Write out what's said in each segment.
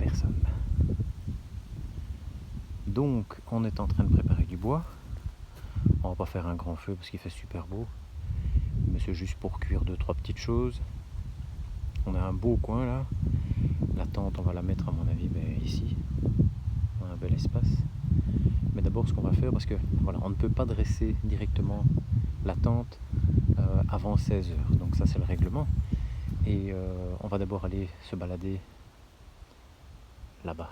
personne. Donc on est en train de préparer du bois. On va pas faire un grand feu parce qu'il fait super beau, mais c'est juste pour cuire 2-3 petites choses. On a un beau coin là. La tente, on va la mettre à mon avis ici. On a un bel espace. Mais d'abord ce qu'on va faire, parce que voilà, on ne peut pas dresser directement la tente avant 16 h. Donc ça c'est le règlement. Et on va d'abord aller se balader là-bas.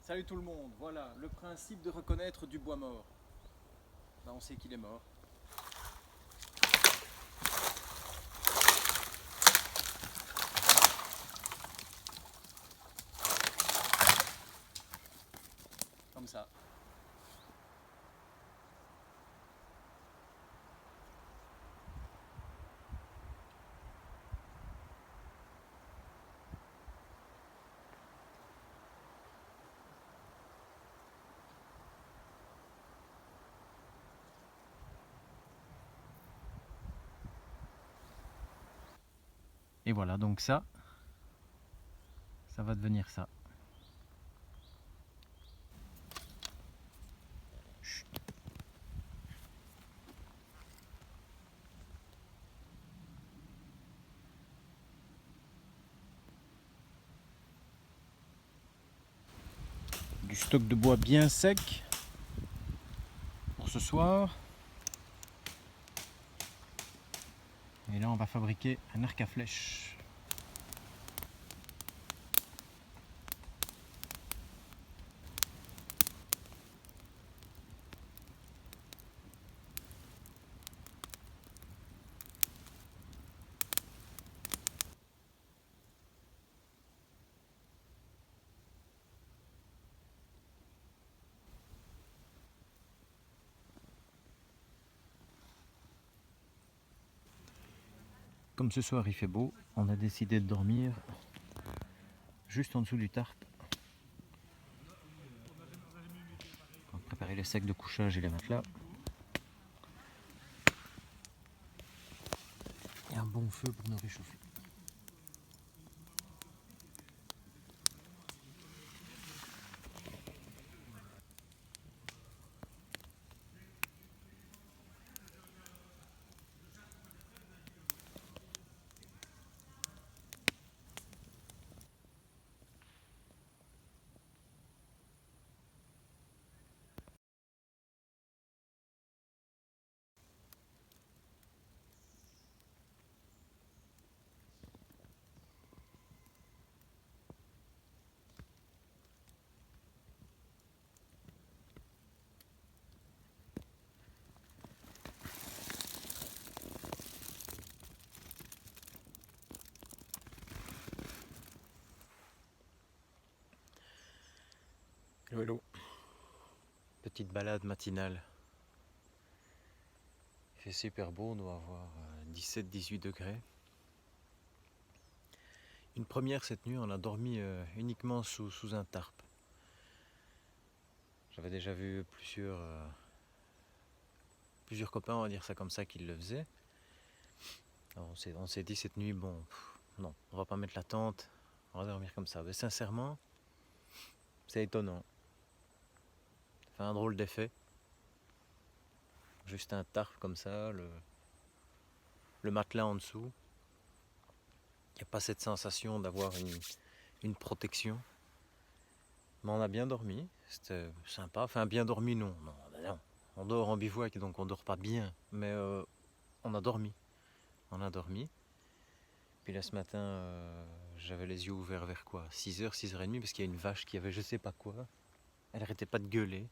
Salut tout le monde, voilà le principe de reconnaître du bois mort. Là on sait qu'il est mort. Comme ça. Et voilà, donc ça va devenir ça. Chut. Du stock de bois bien sec pour ce soir. Et là on va fabriquer un arc à flèches. Comme ce soir il fait beau, on a décidé de dormir juste en dessous du tarp. On va préparer les sacs de couchage et les matelas. Et un bon feu pour nous réchauffer. Hello, hello. Petite balade matinale fait super beau, on doit avoir 17-18 degrés. Une première cette nuit, on a dormi uniquement sous un tarp. J'avais déjà vu plusieurs copains, on va dire ça comme ça, qui le faisaient. Alors on s'est dit cette nuit, bon, non, on va pas mettre la tente, on va dormir comme ça. Mais sincèrement, c'est étonnant. Ça fait un drôle d'effet. Juste un tarp comme ça, le matelas en dessous. Il n'y a pas cette sensation d'avoir une protection. Mais on a bien dormi, c'était sympa. Enfin, bien dormi, non. Non. On dort en bivouac, donc on dort pas bien. Mais on a dormi. On a dormi. Puis là, ce matin, j'avais les yeux ouverts vers quoi 6h, 6h30, parce qu'il y a une vache qui avait je sais pas quoi. Elle arrêtait pas de gueuler.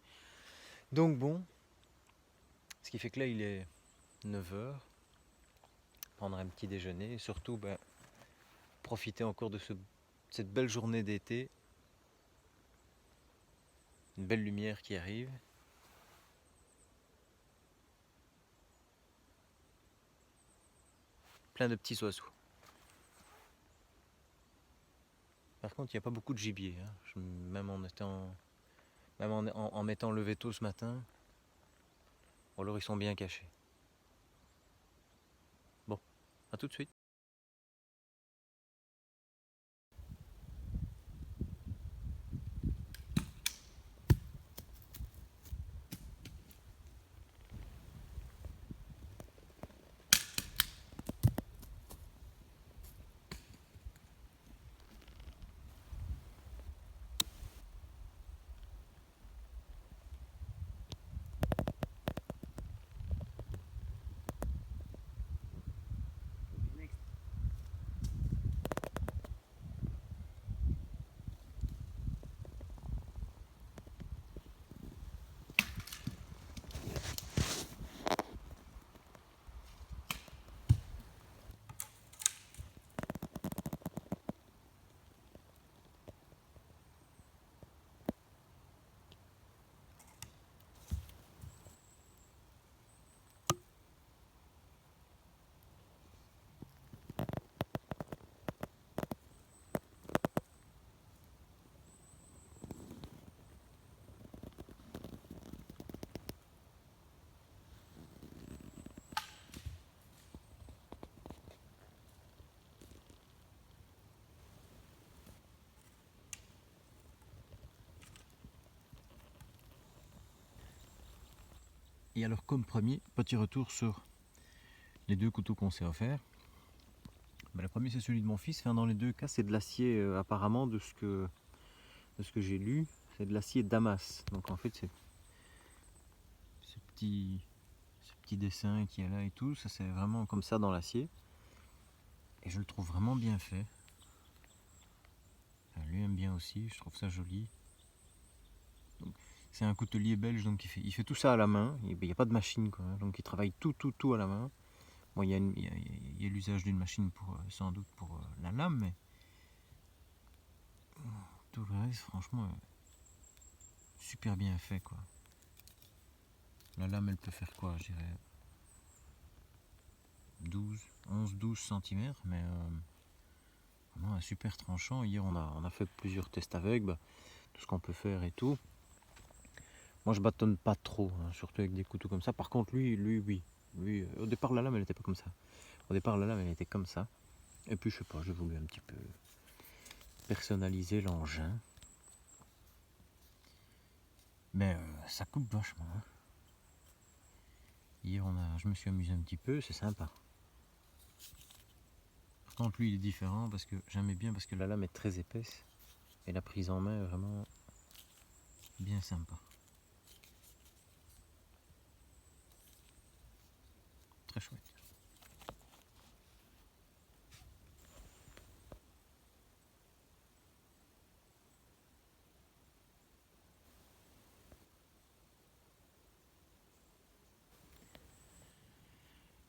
Donc bon, ce qui fait que là, il est 9h. Prendre un petit déjeuner et surtout profiter encore de cette belle journée d'été. Une belle lumière qui arrive. Plein de petits oiseaux. Par contre, il n'y a pas beaucoup de gibier. Hein. Même en m'étant levé tôt ce matin, ou alors ils sont bien cachés. Bon, à tout de suite. Et alors, comme promis, petit retour sur les 2 couteaux qu'on s'est offerts. Le premier, c'est celui de mon fils. Enfin, dans les 2 cas, c'est de l'acier, apparemment, de ce que j'ai lu. C'est de l'acier Damas. Donc, en fait, c'est ce petit dessin qui est là et tout. Ça, c'est vraiment comme ça dans l'acier. Et je le trouve vraiment bien fait. Enfin, lui aime bien aussi. Je trouve ça joli. C'est un coutelier belge, donc il fait tout ça à la main. Il n'y a pas de machine, quoi. Donc il travaille tout à la main. Bon, il y a l'usage d'une machine sans doute pour la lame, mais tout le reste, franchement, super bien fait, quoi. La lame, elle peut faire quoi, je dirais 11-12 cm, mais vraiment un super tranchant. Hier, on a fait plusieurs tests avec, tout ce qu'on peut faire et tout. Moi, je bâtonne pas trop, hein, surtout avec des couteaux comme ça. Par contre, lui, oui. Lui, au départ, la lame, elle était pas comme ça. Au départ, la lame, elle était comme ça. Et puis, je sais pas, j'ai voulu un petit peu personnaliser l'engin. Mais ça coupe vachement. Hein. Hier, je me suis amusé un petit peu, c'est sympa. Par contre, lui, il est différent parce que j'aimais bien parce que la lame est très épaisse. Et la prise en main est vraiment bien sympa. Très chouette.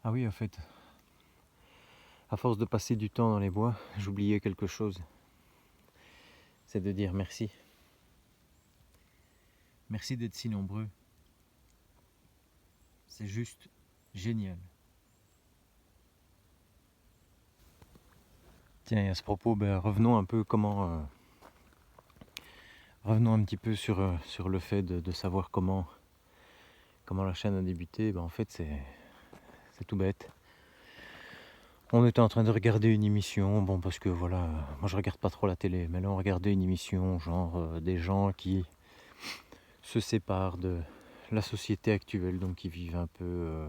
Ah oui, en fait, à force de passer du temps dans les bois, j'oubliais quelque chose. C'est de dire merci. Merci d'être si nombreux. C'est juste Génial. Tiens, et à ce propos, revenons un peu revenons un petit peu sur le fait de savoir comment la chaîne a débuté. En fait, c'est tout bête. On était en train de regarder une émission, bon parce que voilà, moi je regarde pas trop la télé, mais là on regardait une émission genre des gens qui se séparent de la société actuelle, donc qui vivent un peu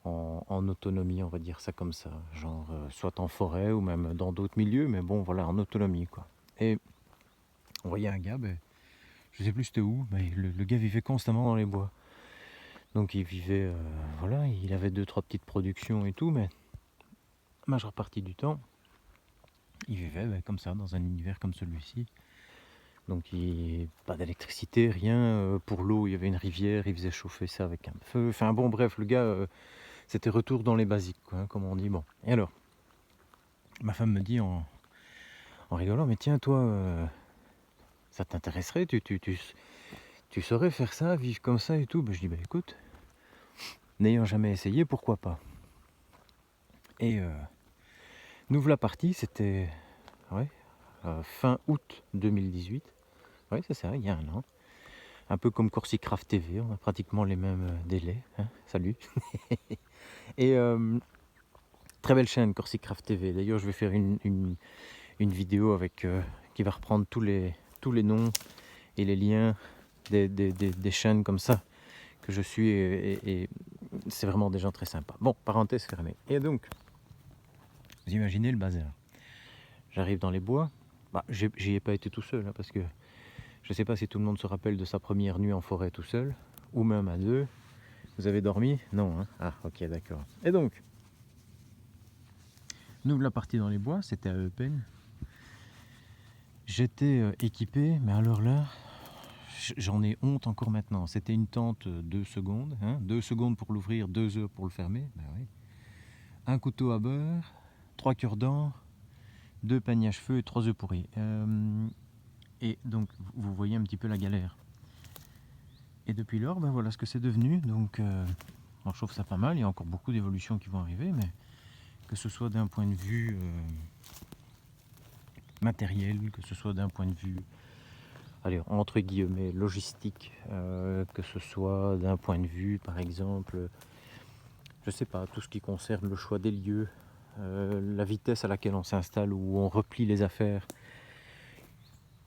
en autonomie, on va dire ça comme ça, genre soit en forêt ou même dans d'autres milieux, mais bon voilà, en autonomie quoi. Et on voyait un gars, je sais plus c'était où, mais le gars vivait constamment dans les bois. Donc il vivait, voilà, il avait 2-3 petites productions et tout, mais la majeure partie du temps, il vivait comme ça, dans un univers comme celui-ci. Donc pas d'électricité, rien. Pour l'eau, il y avait une rivière, il faisait chauffer ça avec un feu. Enfin bon, bref, le gars, c'était retour dans les basiques, quoi, comme on dit. Bon, et alors, ma femme me dit en rigolant, mais tiens, toi, ça t'intéresserait, tu saurais faire ça, vivre comme ça et tout. Je dis, écoute, n'ayant jamais essayé, pourquoi pas. Et nous voilà partis, c'était ouais, fin août 2018. Ouais, c'est ça, il y a un an. Un peu comme Corsycraft TV, on a pratiquement les mêmes délais. Hein, salut. Et très belle chaîne Corsycraft TV. D'ailleurs, je vais faire une vidéo avec qui va reprendre tous les noms et les liens des chaînes comme ça que je suis. Et c'est vraiment des gens très sympas. Bon, parenthèse fermée. Et donc, vous imaginez le bazar. J'arrive dans les bois. J'y ai pas été tout seul, hein, parce que je ne sais pas si tout le monde se rappelle de sa première nuit en forêt tout seul, ou même à deux. Vous avez dormi? Non, hein? Ah, ok, d'accord. Et donc, nous la partie dans les bois, c'était à Eupen. J'étais équipé, mais alors là, j'en ai honte encore maintenant. C'était une tente 2 secondes, hein? 2 secondes pour l'ouvrir, 2 heures pour le fermer. Oui. Un couteau à beurre, 3 cure-dents, 2 paniers à cheveux et 3 œufs pourris. Et donc, vous voyez un petit peu la galère. Et depuis lors, voilà ce que c'est devenu. Donc, je trouve ça pas mal. Il y a encore beaucoup d'évolutions qui vont arriver, mais que ce soit d'un point de vue matériel, que ce soit d'un point de vue, allez, entre guillemets, logistique, que ce soit d'un point de vue, par exemple, je sais pas, tout ce qui concerne le choix des lieux, la vitesse à laquelle on s'installe ou on replie les affaires.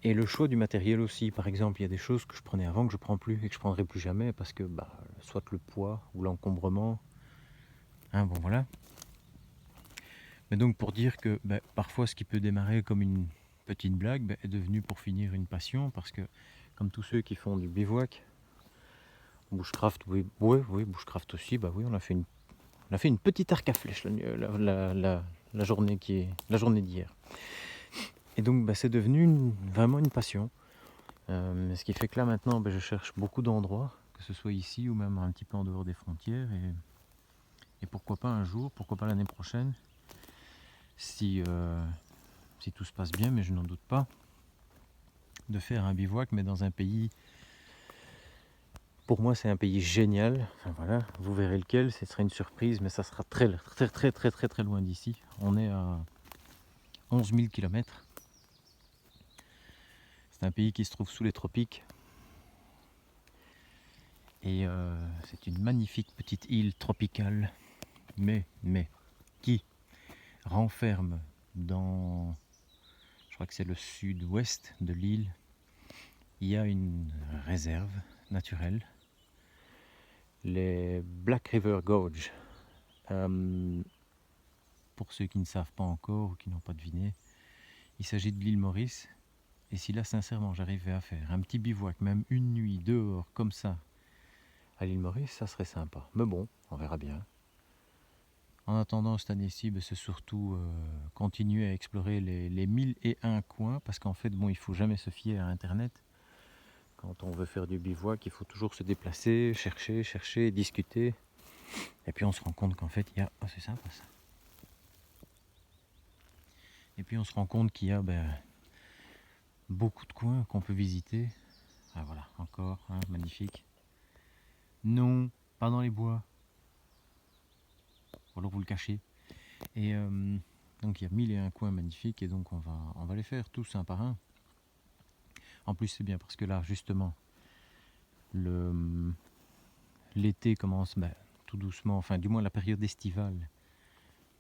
Et le choix du matériel aussi, par exemple, il y a des choses que je prenais avant que je prends plus et que je prendrai plus jamais parce que soit le poids ou l'encombrement. Hein, bon voilà. Mais donc pour dire que parfois ce qui peut démarrer comme une petite blague est devenu pour finir une passion parce que comme tous ceux qui font du bivouac, bushcraft, oui, bushcraft aussi, oui, on a fait une petite arc à flèche la journée d'hier. Et donc c'est devenu vraiment une passion. Ce qui fait que là maintenant je cherche beaucoup d'endroits, que ce soit ici ou même un petit peu en dehors des frontières et pourquoi pas un jour, pourquoi pas l'année prochaine, si tout se passe bien, mais je n'en doute pas, de faire un bivouac mais dans un pays, pour moi c'est un pays génial, enfin voilà, vous verrez lequel, ce sera une surprise, mais ça sera très très très très très très loin d'ici. On est à 11 000 km. C'est un pays qui se trouve sous les tropiques. Et c'est une magnifique petite île tropicale, mais qui renferme dans, je crois que c'est le sud-ouest de l'île, il y a une réserve naturelle, les Black River Gorge. Pour ceux qui ne savent pas encore ou qui n'ont pas deviné, il s'agit de l'île Maurice. Et si là, sincèrement, j'arrivais à faire un petit bivouac, même une nuit dehors, comme ça, à l'île Maurice, ça serait sympa. Mais bon, on verra bien. En attendant, cette année-ci, c'est surtout continuer à explorer les 1001 coins, parce qu'en fait, il ne faut jamais se fier à Internet. Quand on veut faire du bivouac, il faut toujours se déplacer, chercher, discuter. Et puis on se rend compte qu'en fait, il y a... Oh, c'est sympa ça. Et puis on se rend compte qu'il y a beaucoup de coins qu'on peut visiter. Ah voilà, encore, hein, magnifique. Non, pas dans les bois. ou alors vous le cachez. Et donc il y a 1001 coins magnifiques et donc on va les faire tous un par un. En plus c'est bien parce que là justement l'été commence tout doucement, enfin du moins la période estivale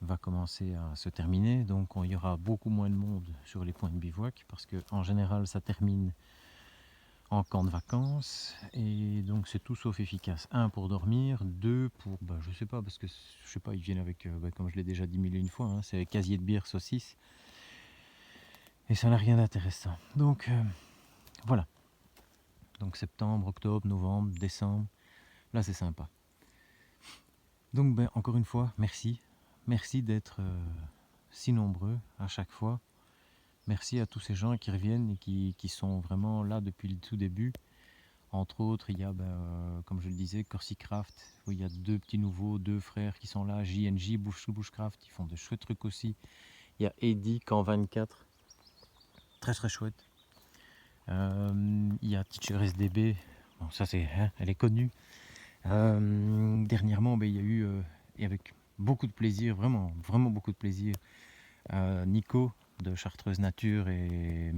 va commencer à se terminer, donc il y aura beaucoup moins de monde sur les points de bivouac parce qu'en général ça termine en camp de vacances et donc c'est tout sauf efficace. Un pour dormir, deux pour, je sais pas, parce que je sais pas, ils viennent avec, comme je l'ai déjà dit mille et une fois, hein, c'est casier de bière, saucisse et ça n'a rien d'intéressant. Donc voilà, donc septembre, octobre, novembre, décembre, là c'est sympa. Donc encore une fois, merci d'être si nombreux à chaque fois. Merci à tous ces gens qui reviennent et qui sont vraiment là depuis le tout début. Entre autres, il y a, comme je le disais, Corsicraft, où il y a deux petits nouveaux, deux frères qui sont là, JNJ, Bushcraft, ils font de chouettes trucs aussi. Il y a Eddie, Camp 24, très très chouette. Il y a Teacher SDB, bon, ça c'est, elle est connue. Dernièrement, il y a eu, et avec beaucoup de plaisir, vraiment beaucoup de plaisir, Nico de Chartreuse Nature et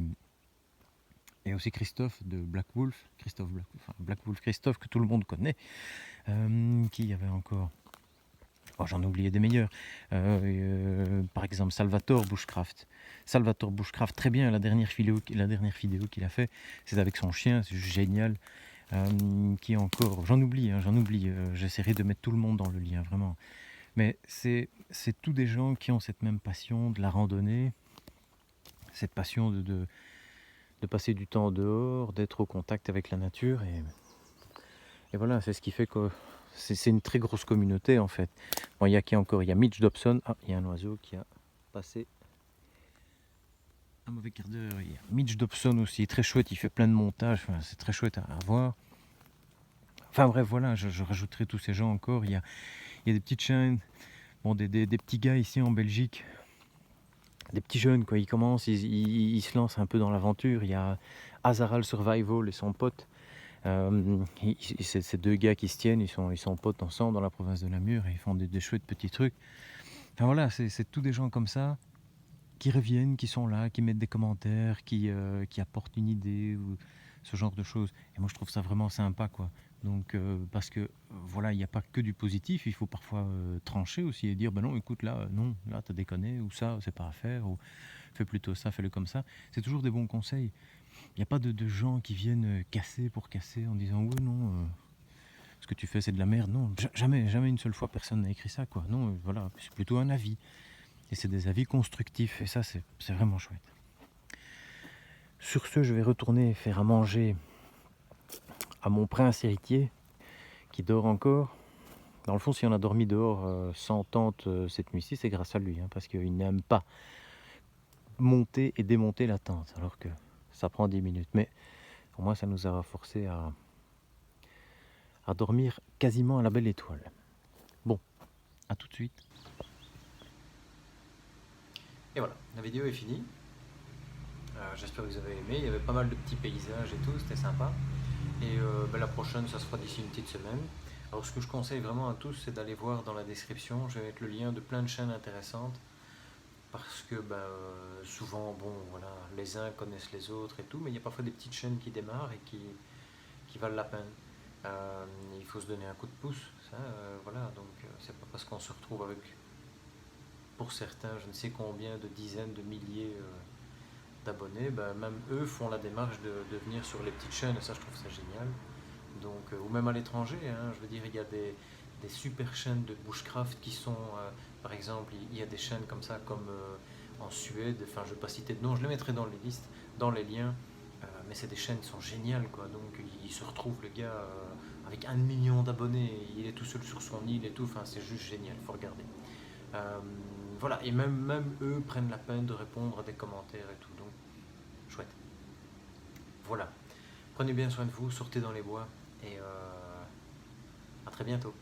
aussi Christophe de Black Wolf, Christophe que tout le monde connaît, qui y avait encore, j'en ai oublié des meilleurs, par exemple Salvatore Bushcraft, très bien, la dernière vidéo qu'il a fait, c'est avec son chien, c'est juste génial. Qui encore, j'en oublie, j'essaierai de mettre tout le monde dans le lien, vraiment. Mais c'est tous des gens qui ont cette même passion de la randonnée, cette passion de passer du temps dehors, d'être au contact avec la nature. Et voilà, c'est ce qui fait que c'est une très grosse communauté en fait. Bon, il y a qui encore? Il y a Mitch Dobson. Ah, il y a un oiseau qui a passé un mauvais quart d'heure. Il y a Mitch Dobson aussi, très chouette, il fait plein de montages, enfin, c'est très chouette à voir. Enfin bref, voilà, je rajouterai tous ces gens encore. Il y a des petites chaînes, bon, des petits gars ici en Belgique, des petits jeunes, quoi. Ils commencent, ils se lancent un peu dans l'aventure. Il y a Azaral Survival et son pote. C'est deux gars qui se tiennent, ils sont potes ensemble dans la province de Namur et ils font des chouettes petits trucs. Enfin voilà, c'est tous des gens comme ça qui reviennent, qui sont là, qui mettent des commentaires, qui apportent une idée ou ce genre de choses. Et moi je trouve ça vraiment sympa, quoi. Donc parce que voilà, il n'y a pas que du positif, il faut parfois trancher aussi et dire non, écoute, là t'as déconné, ou ça c'est pas à faire, ou fais plutôt ça, fais-le comme ça. C'est toujours des bons conseils. Il n'y a pas de gens qui viennent casser pour casser en disant oui, non, ce que tu fais c'est de la merde. Non, jamais une seule fois personne n'a écrit ça, quoi. Non, voilà, c'est plutôt un avis. Et c'est des avis constructifs et ça c'est vraiment chouette. Sur ce, je vais retourner faire à manger à mon prince héritier qui dort encore. Dans le fond, si on a dormi dehors sans tente cette nuit-ci, c'est grâce à lui, hein, parce qu'il n'aime pas monter et démonter la tente, alors que ça prend 10 minutes. Mais au moins, ça nous a forcé à dormir quasiment à la belle étoile. Bon, à tout de suite. Et voilà, la vidéo est finie. J'espère que vous avez aimé. Il y avait pas mal de petits paysages et tout, c'était sympa. Et la prochaine, ça se fera d'ici une petite semaine. Alors ce que je conseille vraiment à tous, c'est d'aller voir dans la description. Je vais mettre le lien de plein de chaînes intéressantes. Parce que souvent, bon, voilà, les uns connaissent les autres et tout, mais il y a parfois des petites chaînes qui démarrent et qui valent la peine. Il faut se donner un coup de pouce, ça, voilà, donc c'est pas parce qu'on se retrouve avec, pour certains, je ne sais combien de dizaines de milliers d'abonnés, même eux font la démarche de venir sur les petites chaînes, et ça je trouve ça génial. Donc, ou même à l'étranger, hein, je veux dire, il y a des super chaînes de bushcraft qui sont, par exemple, il y a des chaînes comme ça, comme en Suède, enfin je ne vais pas citer de nom, je les mettrai dans les listes, dans les liens, mais c'est des chaînes qui sont géniales, quoi. Donc il se retrouve le gars avec 1 million d'abonnés, il est tout seul sur son île et tout, enfin c'est juste génial, il faut regarder. Voilà, et même eux prennent la peine de répondre à des commentaires et tout, donc chouette. Voilà, prenez bien soin de vous, sortez dans les bois et à très bientôt.